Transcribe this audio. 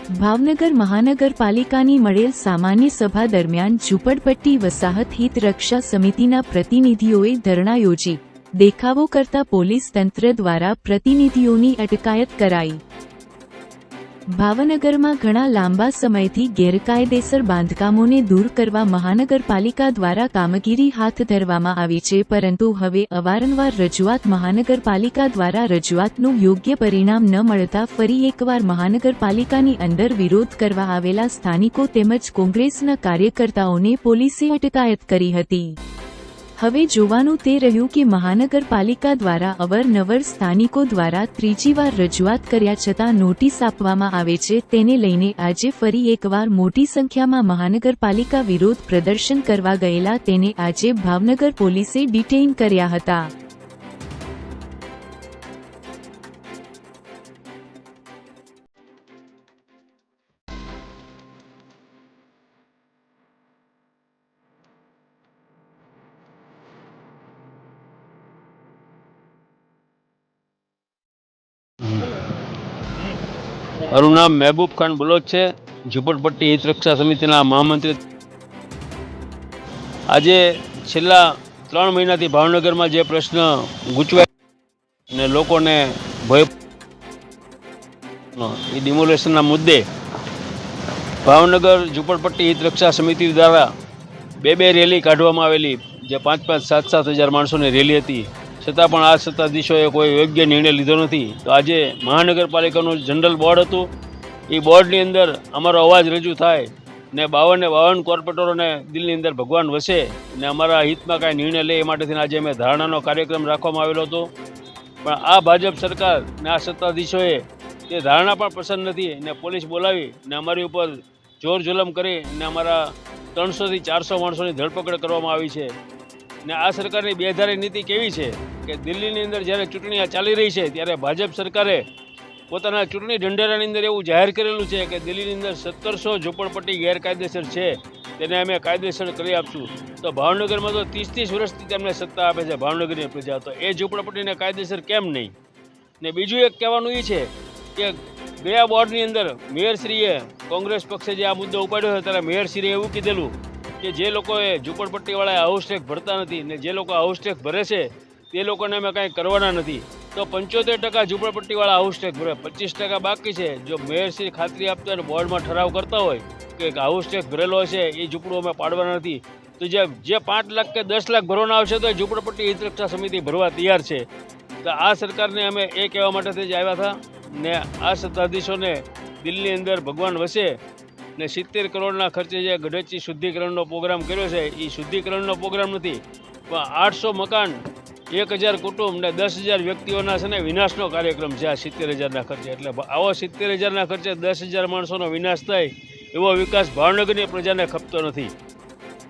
ભાવનગર મહાનગરપાલિકાની મળેલ સામાન્ય સભા દરમિયાન ઝૂંપડપટ્ટી વસાહત હિત રક્ષા સમિતિના પ્રતિનિધિઓએ ધરણા યોજી દેખાવો કરતા પોલીસ તંત્ર દ્વારા પ્રતિનિધિઓની અટકાયત કરાઈ। ભાવનગરમાં ઘણા લાંબા સમયથી ગેરકાયદેસર બાંધકામોને દૂર કરવા મહાનગરપાલિકા દ્વારા કામગીરી હાથ ધરવામાં આવી છે, પરંતુ હવે અવારનવાર રજૂઆત મહાનગરપાલિકા દ્વારા રજૂઆતનું યોગ્ય પરિણામ ન મળતા ફરી એકવાર મહાનગરપાલિકાની અંદર વિરોધ કરવા આવેલા સ્થાનિકો તેમજ કોંગ્રેસના કાર્યકર્તાઓને પોલીસે અટકાયત કરી હતી। હવે જોવાનું તે રહ્યું કે મહાનગરપાલિકા દ્વારા અવારનવાર સ્થાનિકો દ્વારા ત્રીજી વાર રજૂઆત કર્યા છતાં નોટિસ આપવામાં આવે છે, તેને લઈને આજે ફરી એકવાર મોટી સંખ્યામાં મહાનગરપાલિકા વિરોધ પ્રદર્શન કરવા ગયેલા તેને આજે ભાવનગર પોલીસે ડિટેઇન કર્યા હતા। મારું નામ મહેબૂબ ખાન બલોચ છે, ઝૂંપડપટ્ટી હિત રક્ષા સમિતિના મહામંત્રી। આજે છેલ્લા 3 મહિનાથી ભાવનગરમાં જે પ્રશ્ન ગૂંચવાય ને લોકોને ભય એ ડિમોલેશનના મુદ્દે ભાવનગર ઝૂંપડપટ્ટી હિત રક્ષા સમિતિ દ્વારા બે રેલી કાઢવામાં આવેલી, જે 5-5, 7-7 હજાર માણસોની રેલી હતી, છતાં પણ આ સત્તાધીશોએ કોઈ યોગ્ય નિર્ણય લીધો નથી। તો આજે મહાનગરપાલિકાનું જનરલ બોર્ડ હતું, એ બોર્ડની અંદર અમારો અવાજ રજૂ થાય ને 52 કોર્પોરેટરોને દિલની અંદર ભગવાન વસે ને અમારા હિતમાં કાંઈ નિર્ણય લે એ માટેથી આજે અમે ધારણાનો કાર્યક્રમ રાખવામાં આવેલો હતો। પણ આ ભાજપ સરકાર ને આ સત્તાધીશોએ તે ધારણા પણ પસંદ નથી ને પોલીસ બોલાવી ને અમારી ઉપર જોર જુલમ કરી ને અમારા 300 થી 400 માણસોની ધરપકડ કરવામાં આવી છે। ને આ સરકારની બેધારી નીતિ કેવી છે કે દિલ્હીની અંદર જ્યારે ચૂંટણી ચાલી રહી છે ત્યારે ભાજપ સરકારે પોતાના ચૂંટણી ઢંઢેરાની અંદર એવું જાહેર કરેલું છે કે દિલ્હીની અંદર 1700 ઝૂંપડપટ્ટી ગેરકાયદેસર છે, તેને અમે કાયદેસર કરી આપશું। તો ભાવનગરમાં તો 30-30 વર્ષથી તેમને સત્તા આપે છે ભાવનગરની પ્રજા, તો એ ઝૂંપડપટ્ટીને કાયદેસર કેમ નહીં? ને બીજું એક કહેવાનું એ છે કે ગયા બોર્ડની અંદર મેયરશ્રીએ કોંગ્રેસ પક્ષે જે આ મુદ્દો ઉપાડ્યો છે ત્યારે મેયરશ્રીએ એવું કીધેલું કે જે લોકોએ ઝૂંપડપટ્ટીવાળા હાઉસ ટેક્સ ભરતા નથી ને જે લોકો હાઉસ ટેક્સ ભરે છે તે લોકોને અમે કાંઈ કરવાના નથી। તો 75% ઝૂંપડપટ્ટીવાળા હાઉસ ટેક્સ ભરે, 25% બાકી છે। જો મેયરશ્રી ખાતરી આપતા હોય બોર્ડમાં ઠરાવ કરતા હોય કે હાઉસ ટેક્સ ભરેલો છે એ ઝૂંપડું અમે પાડવાના નથી, તો જે 5 લાખ કે 10 લાખ ભરવાના આવશે તો એ ઝૂંપડપટ્ટી હિત રક્ષા સમિતિ ભરવા તૈયાર છે। તો આ સરકારને અમે એ કહેવા માટેથી જ આવ્યા હતા ને આ સત્તાધીશોને દિલ્હીની અંદર ભગવાન વસે ને 70 કરોડના ખર્ચે જે ગઢચી શુદ્ધિકરણનો પ્રોગ્રામ કર્યો છે એ શુદ્ધિકરણનો પ્રોગ્રામ નથી, પણ 800 મકાન, 1000 કુટુંબ ને 10,000 વ્યક્તિઓના છે ને વિનાશનો કાર્યક્રમ છે આ 70,000ના ખર્ચે। એટલે આવો 70,000ના ખર્ચે 10,000 માણસોનો વિનાશ થાય એવો વિકાસ ભાવનગરની પ્રજાને ખપતો નથી।